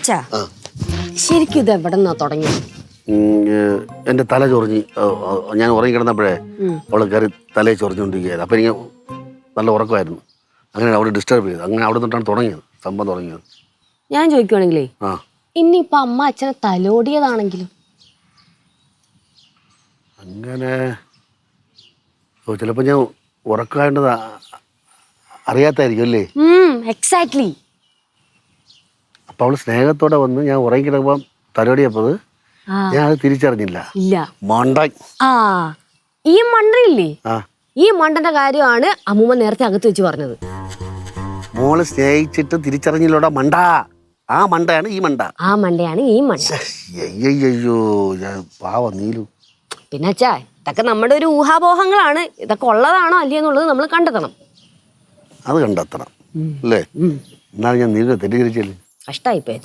അച്ഛാ ശരിക്കും ഇത് എവിടെ നിന്നാ തുടങ്ങിയത്? എൻ്റെ തല ചൊറിഞ്ഞ് ഞാൻ ഉറങ്ങി കിടന്നപ്പോഴേ അവള് കയറി തലയെ ചൊറിഞ്ഞുകൊണ്ടിരിക്കുകയായിരുന്നു. അപ്പം എനിക്ക് നല്ല ഉറക്കമായിരുന്നു. അങ്ങനെ അവിടെ ഡിസ്റ്റർബ് ചെയ്തു. അങ്ങനെ അവിടെ നിന്നിട്ടാണ് തുടങ്ങിയത്, സംഭവം തുടങ്ങിയത്. ഞാൻ ചോദിക്കുവാണെങ്കിലേ, ആ ഇന്നിപ്പോ അമ്മ അച്ഛനെ തലോടിയതാണെങ്കിലും അങ്ങനെ ചിലപ്പോൾ ഞാൻ ഉറക്കമായിട്ടത് അറിയാത്തായിരിക്കും അല്ലേ? എക്സാക്ട്ലി. അപ്പോൾ അവൾ സ്നേഹത്തോടെ വന്ന് ഞാൻ ഉറങ്ങി കിടക്കുമ്പം തലോടിയപ്പോൾ ഞാൻ അത് തിരിച്ചറിഞ്ഞില്ല. ഇല്ല മണ്ട. ആ ഈ മണ്ടയില്ലേ, ആ ഈ മണ്ടന്റെ കാര്യമാണ് അമ്മൂമ്മ നേരത്തെ അകത്ത് വെച്ച് പറഞ്ഞത്. മോള് സ്നേഹിച്ചിട്ട് തിരിച്ചറിഞ്ഞില്ലോടാ മണ്ട. ആ മണ്ടയാണ് ഈ മണ്ട. ആ മണ്ടയാണ് ഈ മണ്ട. അയ്യോ പാവ നീലു. പിന്നെ അച്ഛാ, ഇതൊക്കെ നമ്മുടെ ഒരു ഊഹാപോഹങ്ങളാണ്. ഇതൊക്കെ ഉള്ളതാണോ അല്ലേ എന്നുള്ളത് നമ്മൾ കണ്ടെത്തണം. അത് കണ്ടെത്തണം അല്ലേ? എന്നാലും ഞാൻ നീലു തെറ്റിദ്ധരിച്ചല്ലേ. കഷ്ടായിപ്പോയി.